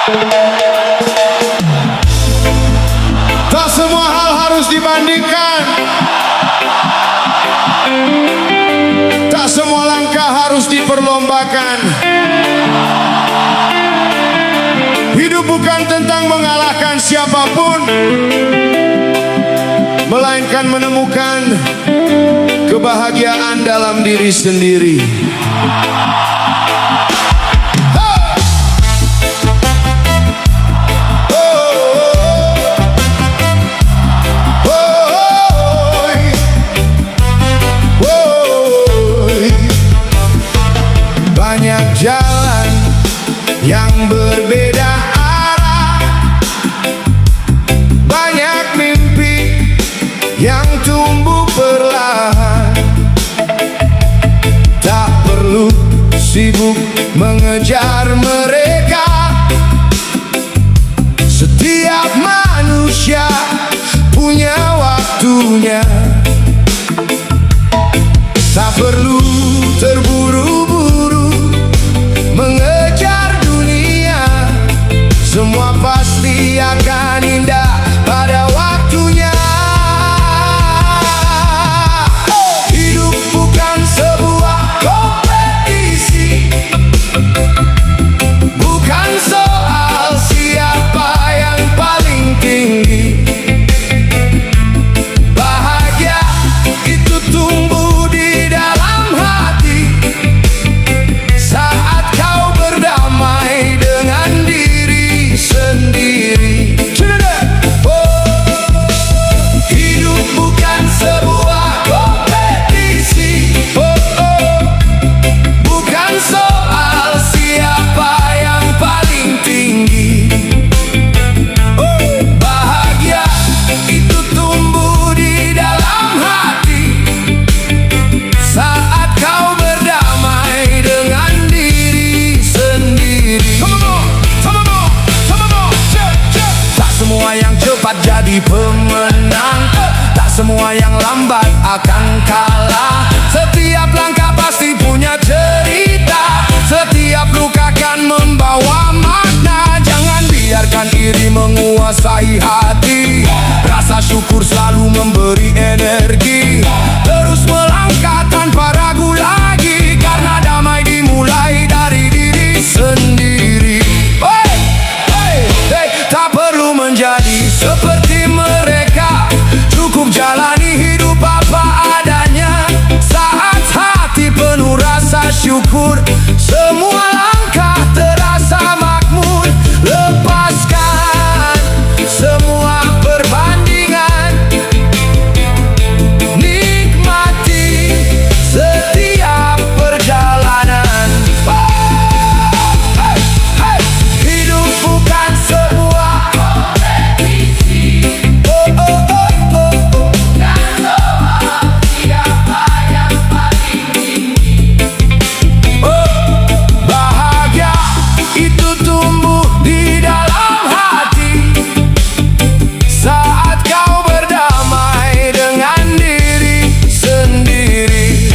Tak semua hal harus dibandingkan. Tak semua langkah harus diperlombakan. Hidup bukan tentang mengalahkan siapapun, melainkan menemukan kebahagiaan dalam diri sendiri. Banyak jalan yang berbeda arah, banyak mimpi yang tumbuh perlahan. Tak perlu sibuk mengejar mereka. Setiap manusia punya waktunya. Tak perlu terburu-buru mengejar dunia. Semua pasti akan indah pada waktunya. Hidup bukan sebuah kompetisi, bukan soal siapa yang paling tinggi. Bahagia itu tumbuh di dalam hati saat kau berdamai dengan diri sendiri. Hidup bukan sebuah kompetisi, bukan soal siapa yang paling tinggi. Bahagia itu tumbuh di dalam hati saat kau berdamai dengan diri sendiri. Tak semua yang cepat jadi pemenang, tak semua yang lambat akan kalah. Setiap langkah pasti punya cerita, setiap luka kan membawa makna. Jangan biarkan iri menguasai hati, rasa syukur selalu memberi energi. Terus melangkah tanpa ragu lagi, karena damai dimulai dari diri sendiri. Tak perlu menjadi seperti mereka, cukup jalani hidup apa adanya. Saat hati penuh rasa syukur, semua langkah terasa makmur. Lepaskan semua perbandingan, nikmati setiap perjalanan. Hidup bukan sebuah kompetisi, bukan soal siapa yang paling tinggi. Bahagia itu tumbuh di dalam hati saat kau berdamai dengan diri sendiri.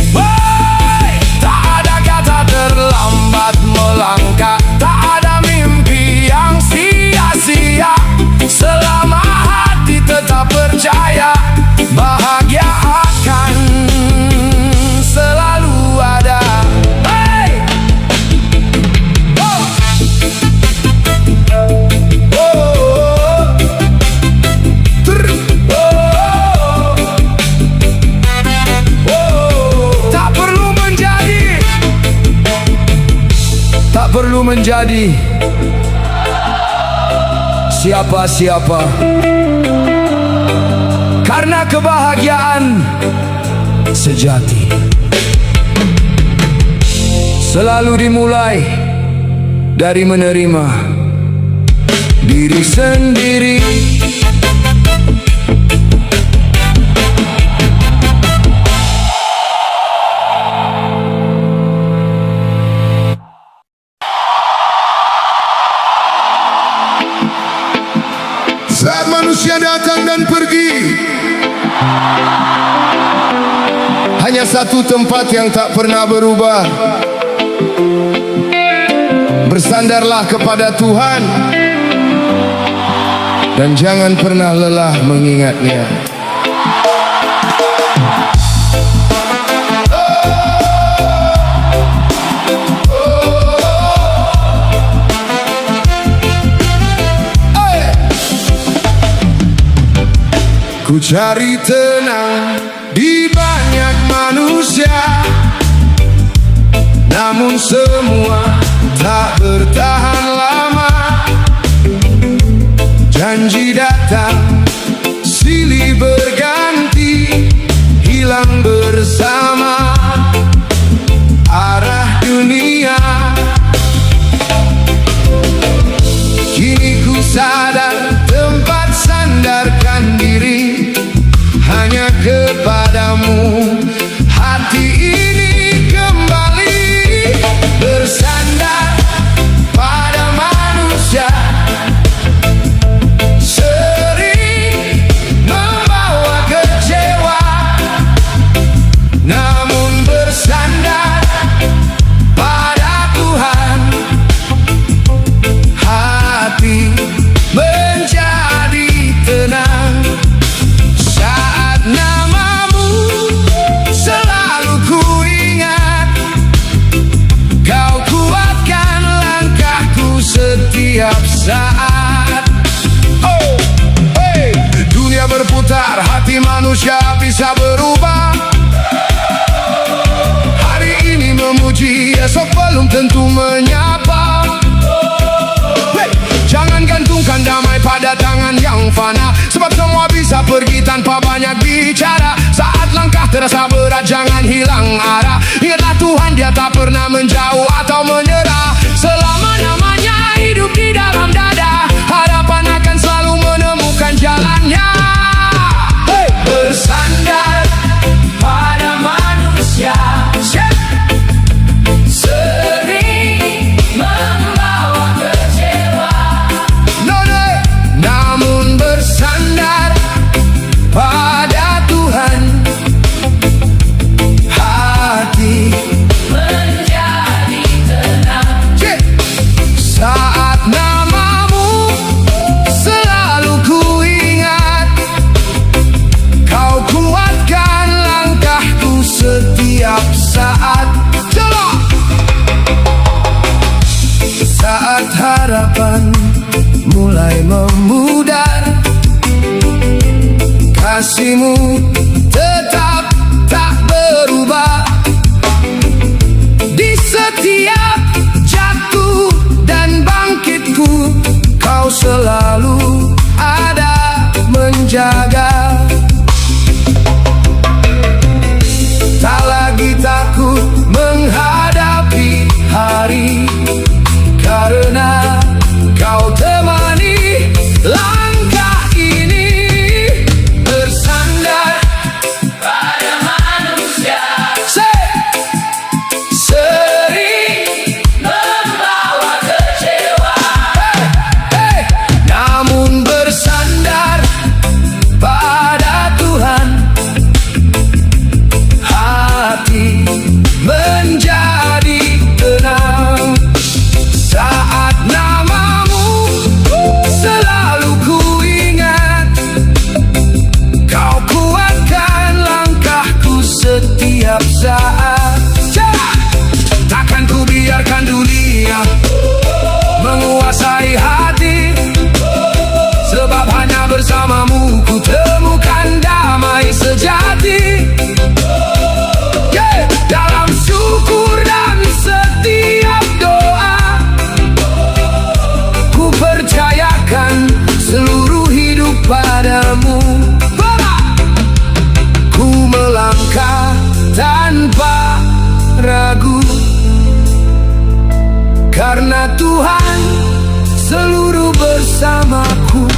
Tak ada kata terlambat melangkah, tak ada mimpi yang sia-sia. Selama hati tetap percaya, bahagia akan selalu ada. Tak perlu menjadi siapa-siapa, karena kebahagiaan sejati selalu dimulai dari menerima diri sendiri. Saat manusia datang dan pergi, hanya satu tempat yang tak pernah berubah. Bersandarlah kepada Tuhan dan jangan pernah lelah mengingatnya. Ku cari tenang di banyak manusia, namun semua tak bertahan lama. Janji datang, silih berganti, hilang bersama arah dunia. Kini ku sadar tempat sandarkan diri hanya kepadamu. Hati ini kembali bersandar pada manusia, sering membawa kecewa, namun bersandar pada Tuhan. Hati menjadi tenang saat namamu selalu ku ingat. Kau kuatkan langkahku setiap saat. Oh, hey. Dunia berputar, hati manusia bisa berubah. Hari ini memuji, esok belum tentu menyapa. Hey. Jangan gantungkan damai pada tangan yang fana, sebab semua bisa pergi tanpa banyak bicara. Saat langkah terasa berat, jangan hilang arah. Ingatlah Tuhan, Dia tak pernah menjauh atau menyerah. Selama-lamanya hidup di dalam dada, harapan akan selalu menemukan jalannya. Hey! Bersandar pada manusia, sering membawa kecewa, namun bersandar pada Tuhan. Hati menjadi tenang saat namamu selalu ku ingat. Kau kuatkan langkahku setiap saat. Saat harapan mulai memudar, kasih-Mu tetap tak berubah. Di setiap jatuh dan bangkitku, Kau selalu ada menjaga. Tak lagi takut menghadapi hari, karena Kau temani langkah ini. Bersandar pada manusia, sering membawa kecewa, namun bersandar pada Tuhan. Hati menjadi tenang saat namamu selalu ku ingat. Kau kuatkan langkahku setiap saat. Takkan ku biarkan dunia menguasai hati, sebab hanya bersamamu ku temukan damai sejati. Dalam syukur dan setiap doa, ku percayakan seluruh hidup padamu. Ku melangkah tanpa ragu, karena Tuhan seluruh bersamaku.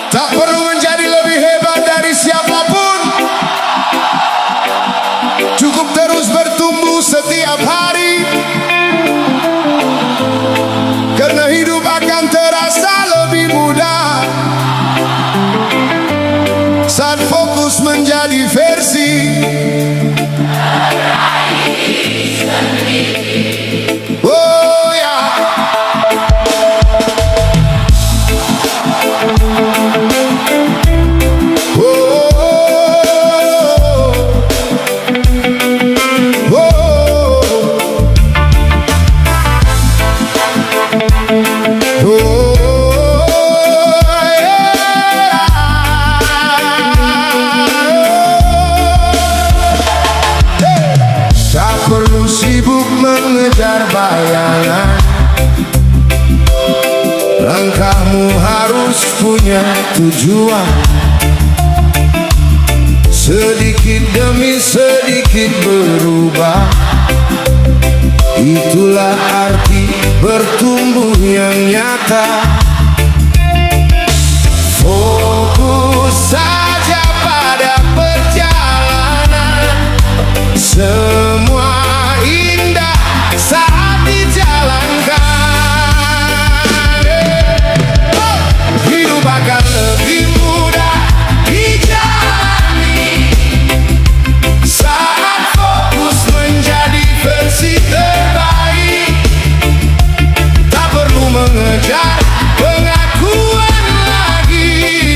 Tak perlu menjadi lebih hebat dari siapapun, cukup terus bertumbuh setiap hari, karena hidup akan terasa lebih mudah saat fokus menjadi versi oh ya. Perlu sibuk mengejar bayangan, langkahmu harus punya tujuan. Sedikit demi sedikit berubah, itulah arti bertumbuh yang nyata. Fokus saja pada perjalanan, semua indah saat dijalankan. Hidup akan lebih mudah dijalani saat fokus menjadi versi terbaik. Tak perlu mengejar pengakuan lagi,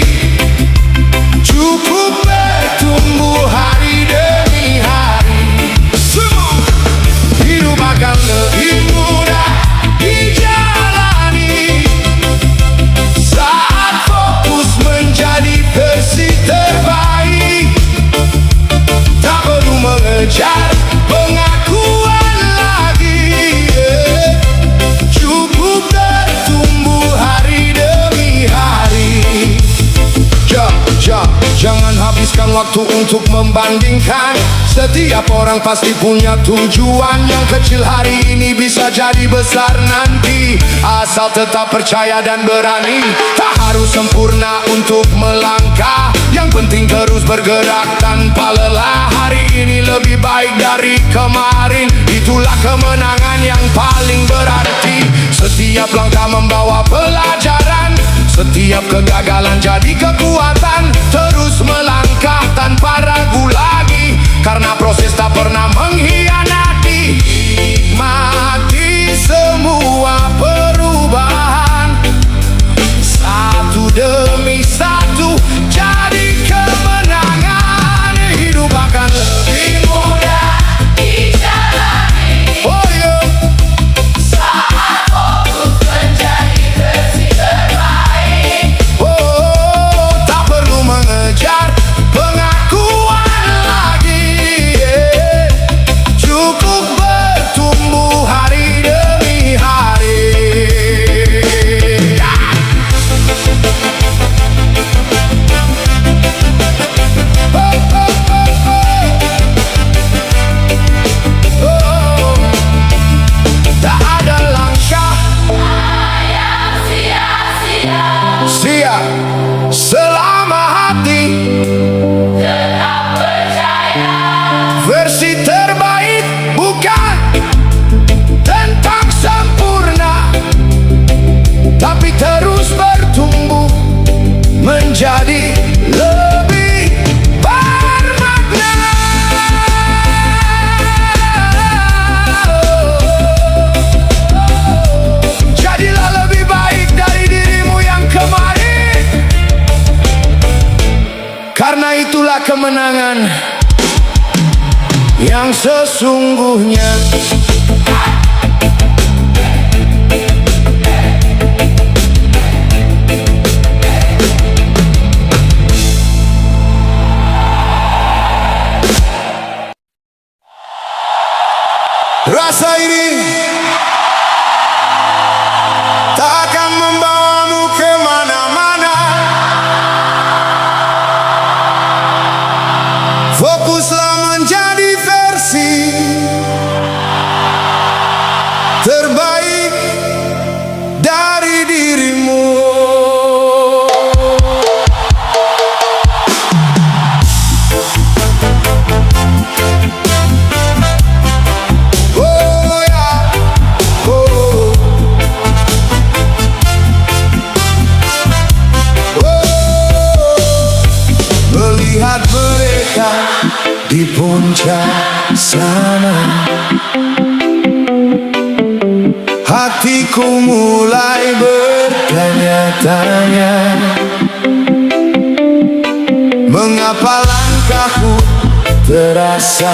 cukup bertumbuh hari demi hari. Hidup akan lebih mudah dijalani saat fokus menjadi versi terbaik. Tak perlu mengejar pengakuan lagi, cukup bertumbuh hari demi hari. Jangan habiskan waktu untuk membandingkan. Setiap orang pasti punya tujuan. Yang kecil hari ini bisa jadi besar nanti, asal tetap percaya dan berani. Tak harus sempurna untuk melangkah, yang penting terus bergerak tanpa lelah. Hari ini lebih baik dari kemarin, itulah kemenangan yang paling berarti. Setiap langkah membawa pelajaran, setiap kegagalan jadi kekuatan. Terus melangkah tanpa ragu lagi, karena proses tak pernah mengkhianati. Nikmati semua perubahan, satu demi satu jadi kemenangan. Hidup akan lebih mudah dijalani, oh yeah, saat fokus menjadi versi terbaik. Oh, tak perlu mengejar pengakuan lagi, cukup bertumbuh hari demi hari. Tak ada langkah yang sia-sia selama hati tetap percaya. Versi terbaik bukan tentang sempurna, tapi terus bertumbuh menjadi lebih bermakna. Jadilah lebih baik dari dirimu yang kemarin, karena itulah kemenangan yang sesungguhnya. Rasa ini tak akan membawamu kemana-mana. Fokuslah menjadi versi terbaik dari dirimu. Melihat mereka di puncak sana, hatiku mulai bertanya-tanya, mengapa langkahku terasa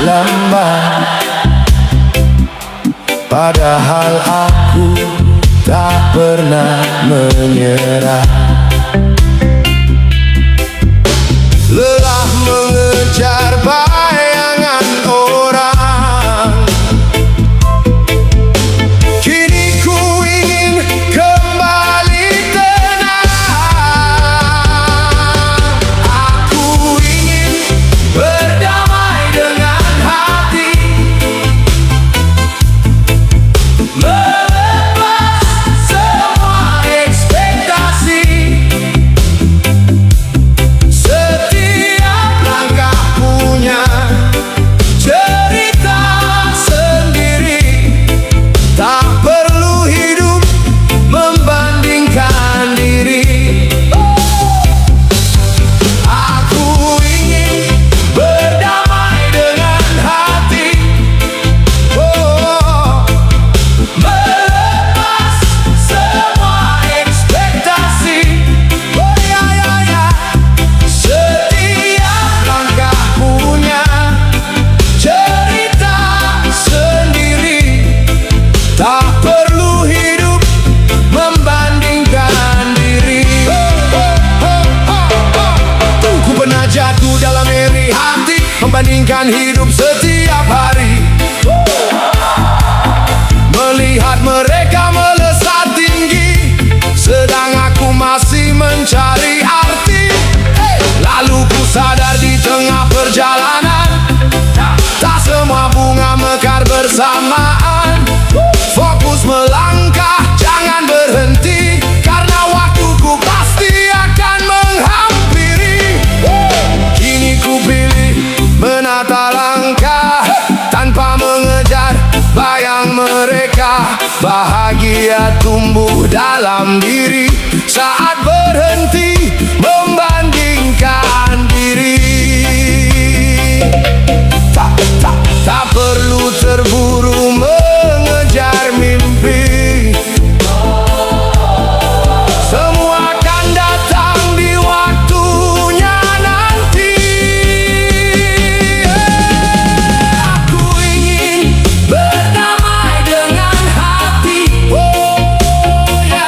lambat, padahal aku tak pernah menyerah. Lelah mengejar bayangan orang, kini ku ingin kembali tenang. Aku ingin berdamai dengan hati, melepas semua ekspektasi. Setiap langkah punya cerita sendiri, tak perlu hidup membandingkan diri. Aku ingin berdamai dengan hati, melepas semua ekspektasi. Ya, ya, ya. Setiap langkah punya cerita sendiri, tak perlu hidup membandingkan diri. Ku pernah jatuh dalam iri hati, membandingkan hidup setiap hari, melihat mereka melesat tinggi, sedang aku masih mencari arti. Lalu ku sadar di tengah perjalanan, tak semua bunga mekar bersamaan. Fokus melangkah, jangan berhenti, karena waktuku pasti akan menghampiri. Kini ku pilih menata langkah, tanpa mengejar bayang mereka. Bahagia tumbuh dalam diri saat berhenti membandingkan diri. Tak perlu terburu mengejar mimpi, semua akan datang di waktunya nanti. Aku ingin berdamai dengan hati, ya,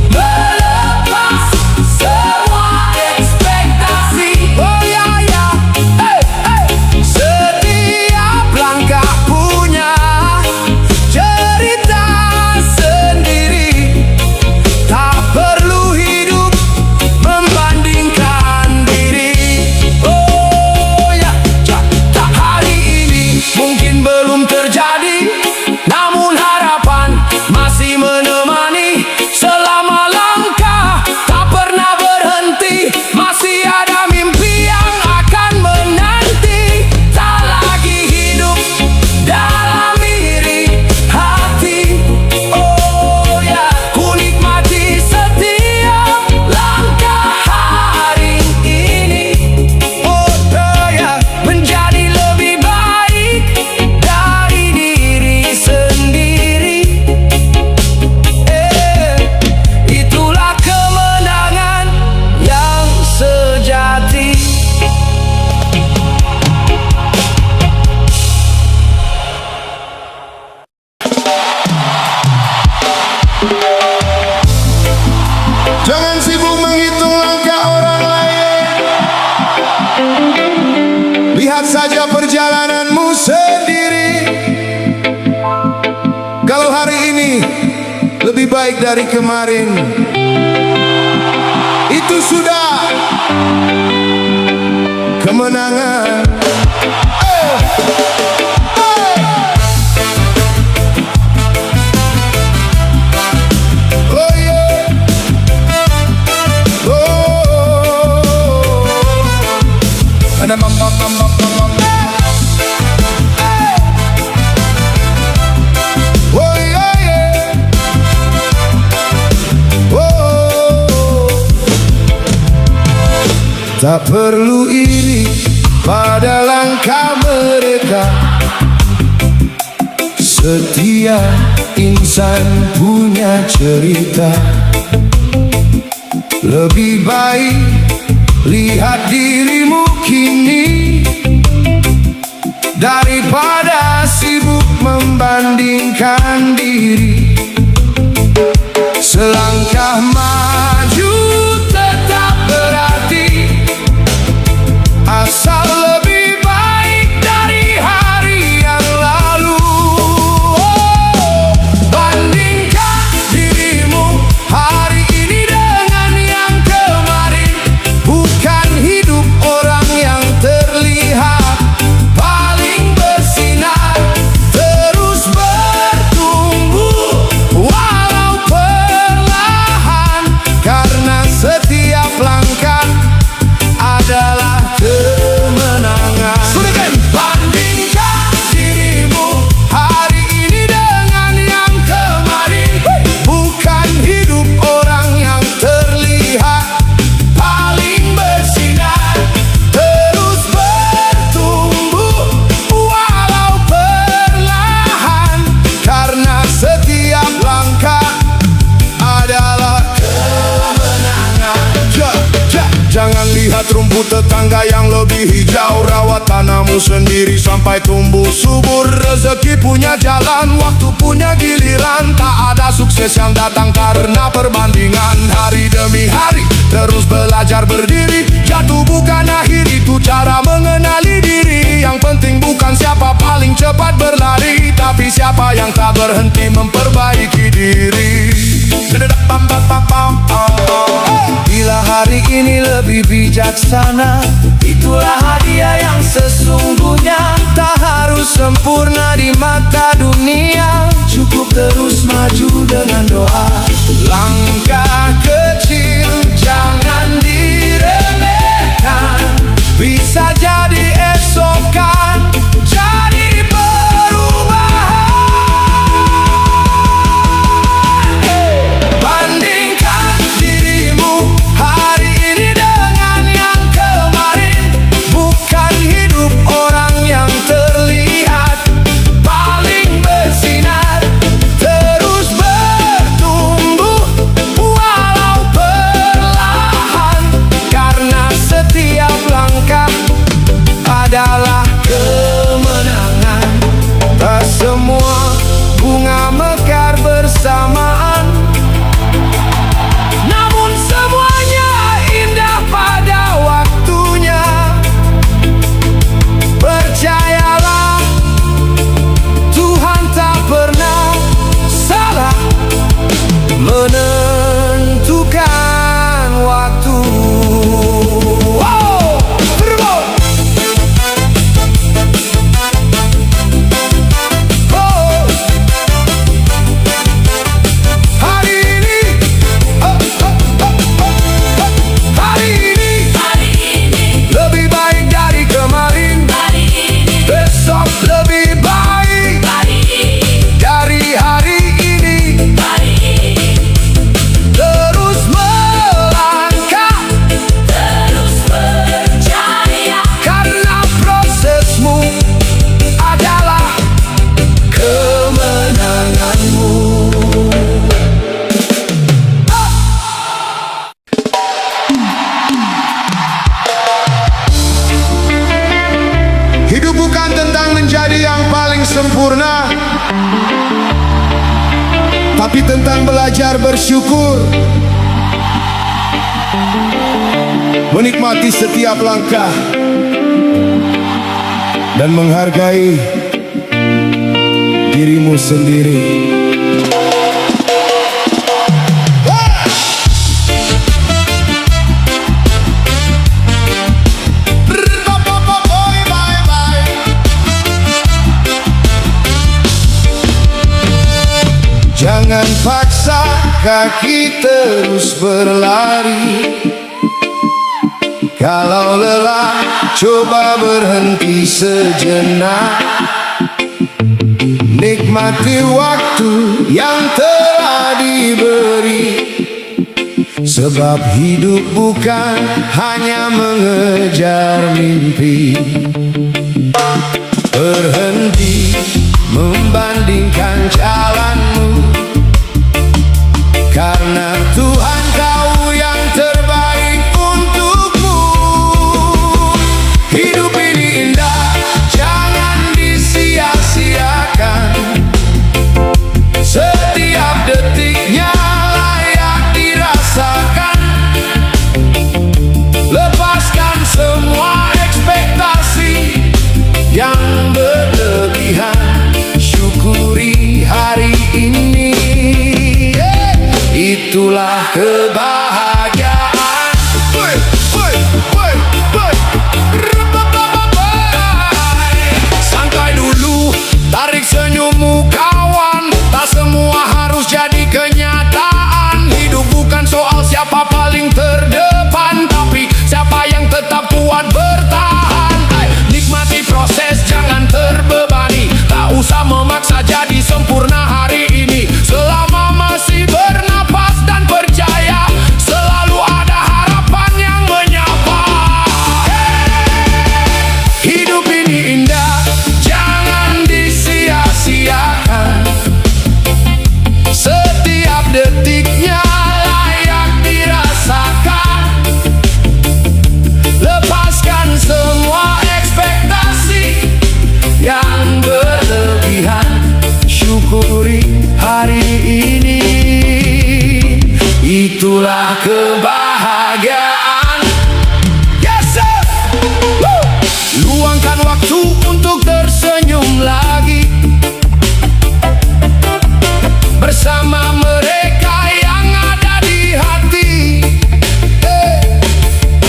melepas semua ekspektasi. Ya, ya. Setiap langkah punya cerita sendiri, tak perlu hidup membandingkan diri. Ya, tak hari ini mungkin belum terjadi, namun harapan masih menemani. Selama langkah tak pernah berhenti, masih ada mimpi yang akan menanti. Tak lagi hidup dalam iri hati, ya, ku nikmati setiap langkah hari ini. Ya, menjadi lebih baik dari diri sendiri. Itulah kemenangan yang sejati. Jangan sibuk menghitung langkah orang lain, lihat saja perjalananmu sendiri. Kalau hari ini lebih baik dari kemarin, itu sudah kemenangan. Oh yeah. Oh yeah, yeah. Oh. Tak perlu iri pada langkah mereka. Setiap insan punya cerita. Lebih baik lihat dirimu kini daripada sibuk membandingkan diri. Selangkah maju tetap berarti, asal lebih baik dari hari yang lalu. Bandingkan dirimu hari ini dengan yang kemarin, bukan hidup orang yang terlihat paling bersinar. Terus bertumbuh walau perlahan, karena setiap langkah adalah kemenangan. Bandingkan dirimu hari ini dengan yang kemarin, bukan hidup orang yang terlihat paling bersinar. Terus bertumbuh walau perlahan, karena setiap langkah adalah kemenangan. Jangan lihat rumput tetangga yang lebih hijau, rawat tanahmu sendiri sampai tumbuh subur. Rezeki punya jalan, waktu punya giliran. Tak ada sukses yang datang karena perbandingan. Hari demi hari terus belajar berdiri, jatuh bukan akhir, itu cara mengenali diri. Yang penting bukan siapa paling cepat berlari, tapi siapa yang tak berhenti memperbaiki diri. Bila hari ini lebih bijaksana, itulah hadiah yang sesungguhnya. Tak harus sempurna di mata dunia, cukup terus maju dengan doa. Langkah kecil jangan diremehkan, bisa jadi esokan jadi perubahan. Bandingkan dirimu hari ini dengan yang kemarin, bukan hidup orang yang terlihat paling bersinar. Terus bertumbuh walau perlahan, karena setiap langkah adalah kemenangan. Tak semua bunga mekar bersamaan, namun semuanya indah pada waktunya. Percayalah, Tuhan tak pernah salah menentukan waktu. Wow, terbang. Oh, hari ini, hari ini lebih baik dari kemarin. Besok lebih baik dari hari ini. Terus melangkah, terus berjaya, karena prosesmu adalah kemenanganmu. Hidup bukan tentang menjadi yang paling sempurna, tapi tentang belajar bersyukur, menikmati setiap langkah, dan menghargai dirimu sendiri. Jangan paksa kaki terus berlari. Kalau lelah, coba berhenti sejenak. Nikmati waktu yang telah diberi. Sebab hidup bukan hanya mengejar mimpi. Berhenti membandingkan jalanmu, karena Tuhan tahu yang terbaik untukmu. Hidup ini indah, jangan disia-siakan. Setiap detiknya layak dirasakan. Lepaskan semua ekspektasi yang berlebihan. Syukuri hari ini, itulah kebahagiaan. Santai dulu, tarik senyummu kawan. Tak semua harus jadi kenyataan. Hidup bukan soal siapa paling terdepan, tapi siapa yang tetap kuat bertahan. Nikmati proses, jangan terbebani. Tak usah memaksa jadi sempurna hari ini. Selama masih bernapas dan percaya, selalu ada harapan yang menyapa. Hidup ini indah, jangan disia-siakan. Setiap detiknya layak dirasakan. Lepaskan semua ekspektasi yang berlebihan. Syukuri hari ini, itulah kebahagiaan. Yes sir! Woo! Luangkan waktu untuk tersenyum lagi bersama mereka yang ada di hati.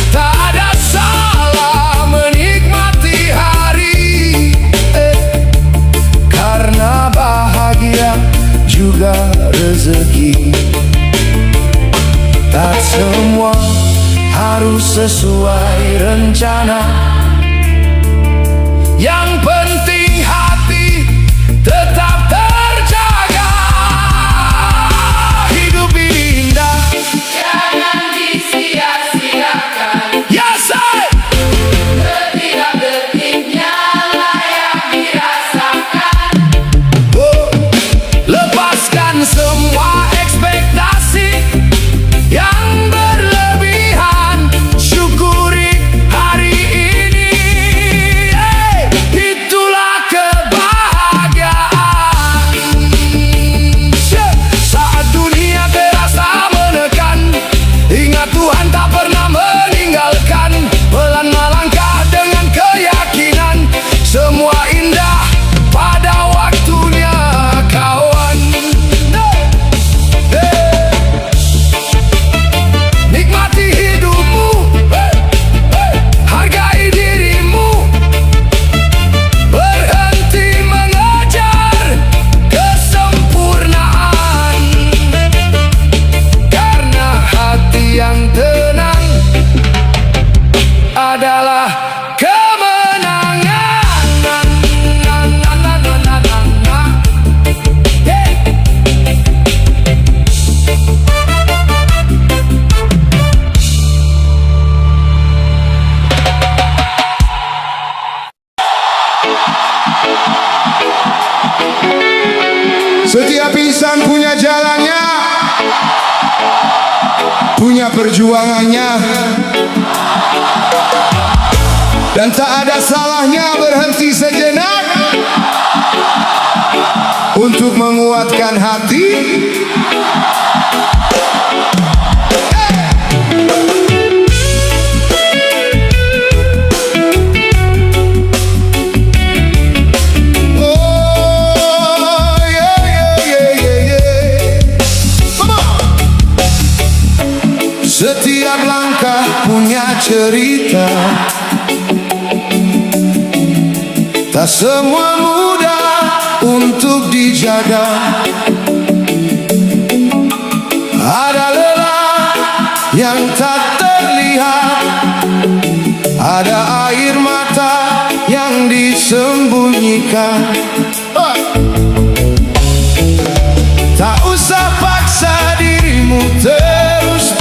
Tak ada salah menikmati hari, karena bahagia juga rezeki. Tak semua harus sesuai rencana. Yang penting hati tetap terjaga. Hidup ini indah, jangan disia-siakan. Yes, sir! Setiap detiknya layak dirasakan. Lepaskan semua ekspektasi yang berlebihan. Syukuri hari ini, itulah kebahagiaan. Saat dunia terasa menekan, ingat Tuhan tak pernah meninggalkan. Pelan melangkah dengan keyakinan, semua indah pada waktunya kawan. Nikmati hidupmu, hargai dirimu. Berhenti mengejar kesempurnaan, karena hati yang tenang adalah kemenangan. Setiap insan punya jalannya, punya perjuangannya, dan tak ada salahnya berhenti sejenak untuk menguatkan hati. Setiap langkah punya cerita, tak semua mudah untuk dijaga. Ada lelah yang tak terlihat, ada air mata yang disembunyikan. Tak usah paksa dirimu terus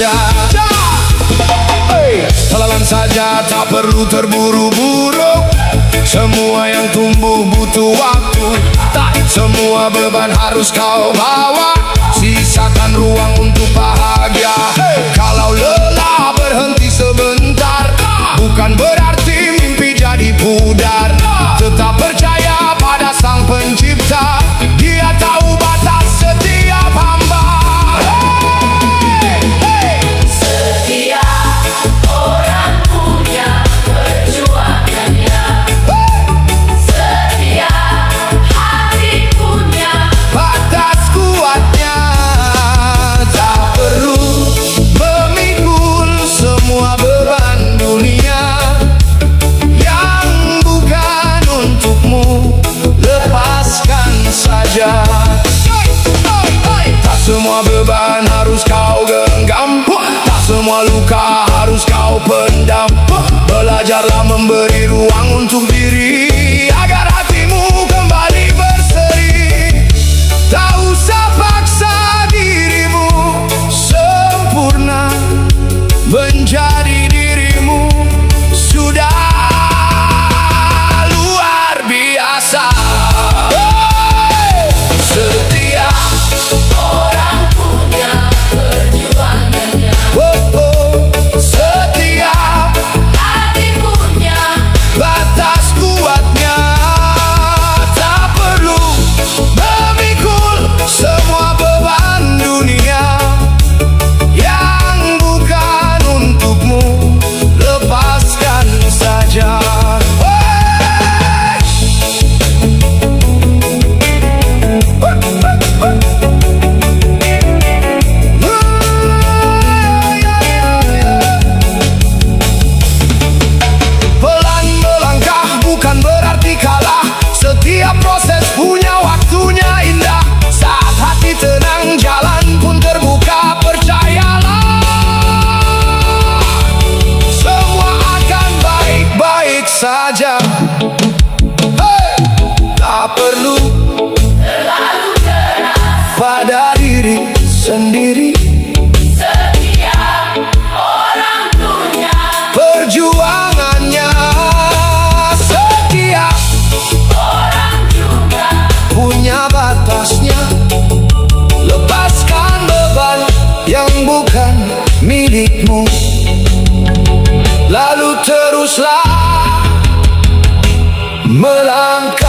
saja. Telan saja, tak perlu terburu-buru. Semua yang tumbuh butuh waktu. Tak semua beban harus kau bawa. Sisakan ruang untuk bahagia. Kalau lelah berhenti sebentar, bukan berarti mimpi jadi pudar. Tetap percaya pada Sang Pencipta, Dia tahu batas setiap hamba. Setiap orang punya perjuangannya. Setiap hati punya Batas kuatnya. Tak perlu memikul semua beban dunia yang bukan untukmu. Lepaskan saja. Tak semua beban harus kau genggam. Tak semua luka harus kau pendam. Belajarlah memberi ruang untuk diri, agar hatimu kembali berseri. Tak usah paksa dirimu sempurna menjadi dirimu. Sudah luar biasa. Setiap orang punya perjuangannya. setiap Hati punya batas kuatnya. Tak perlu memikul semua beban dunia yang bukan untukmu. Lepaskan saja. Pelan melangkah bukan berarti kalah. Setiap proses punya waktunya indah. Saat hati tenang, jalan pun terbuka. Percayalah, semua akan baik-baik saja. Tak perlu terlalu keras. pada diri sendiri. Setiap orang punya Perjuangannya. Setiap orang juga punya batasnya. Lepaskan beban yang bukan milikmu. Lalu teruslah melangkah.